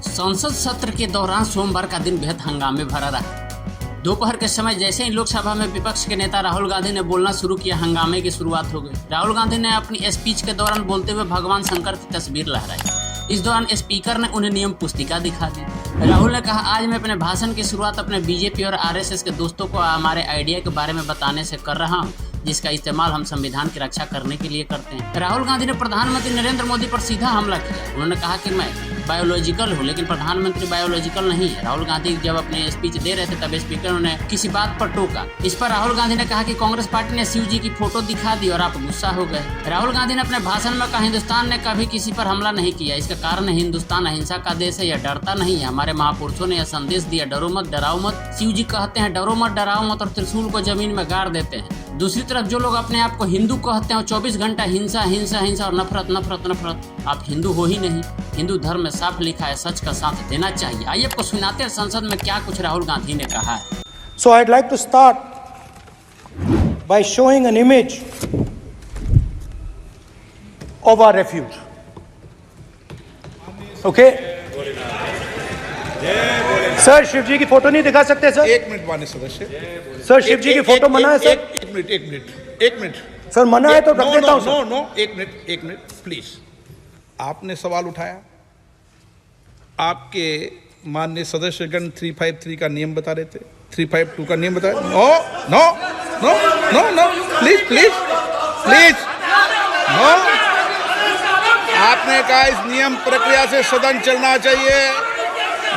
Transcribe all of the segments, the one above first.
संसद सत्र के दौरान सोमवार का दिन बेहद हंगामे भरा रहा। दोपहर के समय जैसे ही लोकसभा में विपक्ष के नेता राहुल गांधी ने बोलना शुरू किया, हंगामे की शुरुआत हो गई। राहुल गांधी ने अपनी स्पीच के दौरान बोलते हुए भगवान शंकर की तस्वीर लहराई। इस दौरान स्पीकर ने उन्हें नियम पुस्तिका दिखा दी। राहुल ने कहा, आज मैं अपने भाषण की शुरुआत अपने बीजेपी और आरएसएस के दोस्तों को हमारे आइडिया के बारे में बताने से कर रहा हूँ, जिसका इस्तेमाल हम संविधान की रक्षा करने के लिए करते हैं। राहुल गांधी ने प्रधानमंत्री नरेंद्र मोदी पर सीधा हमला किया। उन्होंने कहा कि मैं बायोलॉजिकल हूँ, लेकिन प्रधानमंत्री बायोलॉजिकल नहीं है। राहुल गांधी जब अपने स्पीच दे रहे थे तब स्पीकर ने किसी बात पर टोका। इस पर राहुल गांधी ने कहा कि कांग्रेस पार्टी ने शिव जी की फोटो दिखा दी और आप गुस्सा हो गए। राहुल गांधी ने अपने भाषण में कहा, हिंदुस्तान ने कभी किसी पर हमला नहीं किया। इसका कारण हिंदुस्तान अहिंसा का देश है, यह डरता नहीं है। हमारे महापुरुषों ने यह संदेश दिया, डरो मत, डराओ मत। शिव जी कहते हैं, डरो मत, डराओ मत, और त्रिशूल को जमीन में गाड़ देते हैं। दूसरी तरफ जो लोग अपने आप को हिंदू कहते हैं, 24 घंटा हिंसा हिंसा हिंसा और नफरत नफरत नफरत। आप हिंदू हो ही नहीं। हिंदू धर्म में साफ लिखा है, सच का साथ देना चाहिए। आइए आपको सुनाते हैं संसद में क्या कुछ राहुल गांधी ने कहा है। So I'd like to start by showing an image of our refuge. Okay? Sir, Shiv ji की फोटो नहीं दिखा सकते सर? एक मिनट माननीय सदस्य। सर, शिव जी की फोटो मना है सर? एक मिनट सर, मना है तो रख देता हूं सर। नो, एक मिनट प्लीज। आपने सवाल उठाया, आपके माननीय सदस्यगण 353 का नियम बता रहे थे, 352 का नियम बताया। No please no. आपने कहा इस नियम प्रक्रिया से सदन चलना चाहिए।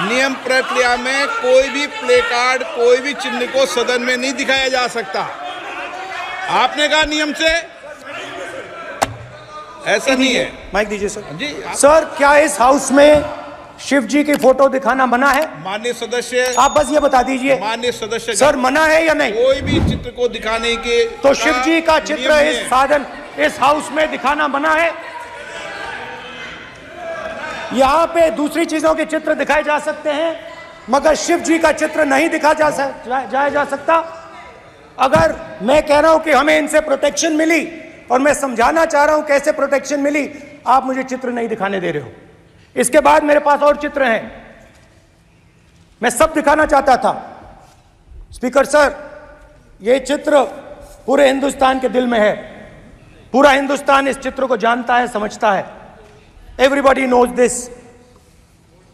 नियम प्रक्रिया में कोई भी प्ले कार्ड, कोई भी चिन्ह को सदन में नहीं दिखाया जा सकता। आपने कहा नियम से, ऐसा नहीं है। माइक दीजिए सर। जी सर, क्या इस हाउस में शिव जी की फोटो दिखाना मना है? माननीय सदस्य, आप बस ये बता दीजिए माननीय सदस्य सर, मना है या नहीं? कोई भी चित्र को दिखाने के तो शिव जी का चित्र इस हाउस में दिखाना मना है। यहाँ पे दूसरी चीजों के चित्र दिखाए जा सकते हैं, मगर शिव जी का चित्र नहीं दिखाया जा सकता। अगर मैं कह रहा हूं कि हमें इनसे प्रोटेक्शन मिली और मैं समझाना चाह रहा हूं कैसे प्रोटेक्शन मिली, आप मुझे चित्र नहीं दिखाने दे रहे हो। इसके बाद मेरे पास और चित्र हैं, मैं सब दिखाना चाहता था। स्पीकर सर, ये चित्र पूरे हिंदुस्तान के दिल में है। पूरा हिंदुस्तान इस चित्र को जानता है, समझता है। Everybody knows this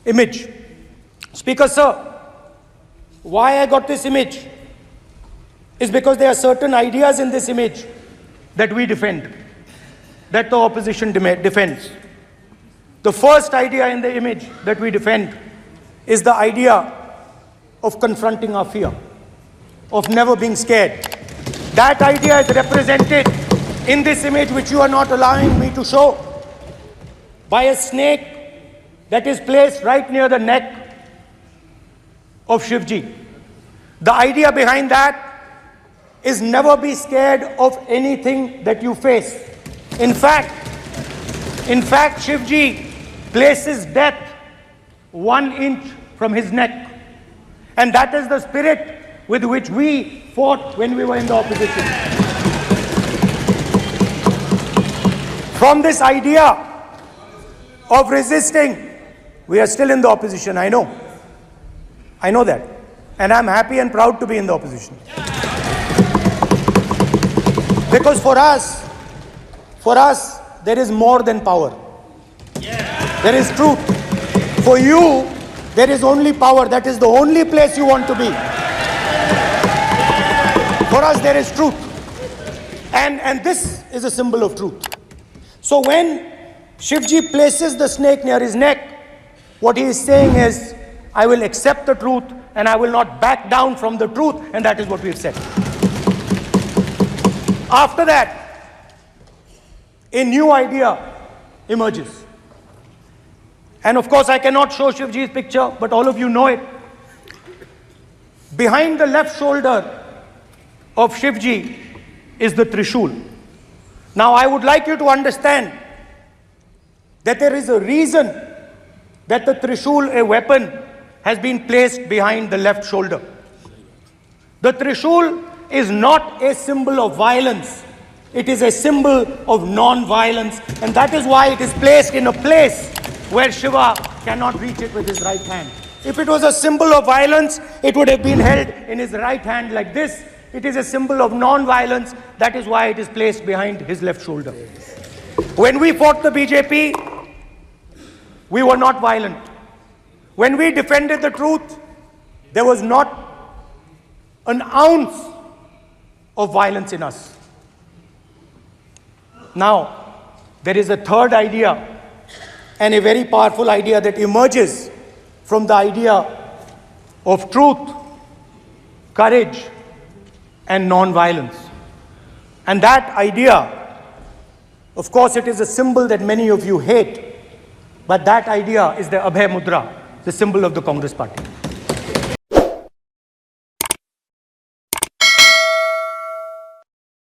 image. Speaker sir, why I got this image is because there are certain ideas in this image that we defend, that the opposition defends. The first idea in the image that we defend is the idea of confronting our fear, of never being scared. That idea is represented in this image, which you are not allowing me to show, by a snake that is placed right near the neck of Shivji. The idea behind that is never be scared of anything that you face. In fact, Shivji places death 1 inch from his neck. And that is the spirit with which we fought when we were in the opposition. From this idea of resisting, we are still in the opposition. I know that, and I'm happy and proud to be in the opposition, because for us there is more than power. There is truth. For you there is only power. That is the only place you want to be. For us there is truth, and this is a symbol of truth. So when Shivji places the snake near his neck, what he is saying is, I will accept the truth and I will not back down from the truth, and that is what we have said. After that, a new idea emerges. And of course, I cannot show Shivji's picture, but all of you know it. Behind the left shoulder of Shivji is the Trishul. Now, I would like you to understand that there is a reason that the Trishul, a weapon, has been placed behind the left shoulder. The Trishul is not a symbol of violence. It is a symbol of non-violence, and that is why it is placed in a place where Shiva cannot reach it with his right hand. If it was a symbol of violence, it would have been held in his right hand like this. It is a symbol of non-violence. That is why it is placed behind his left shoulder. When we fought the BJP, we were not violent. When we defended the truth, there was not an ounce of violence in us. Now, there is a third idea, and a very powerful idea that emerges from the idea of truth, courage, and non-violence. And that idea, of course, it is a symbol that many of you hate, but that idea is the Abhay Mudra, the symbol of the Congress Party.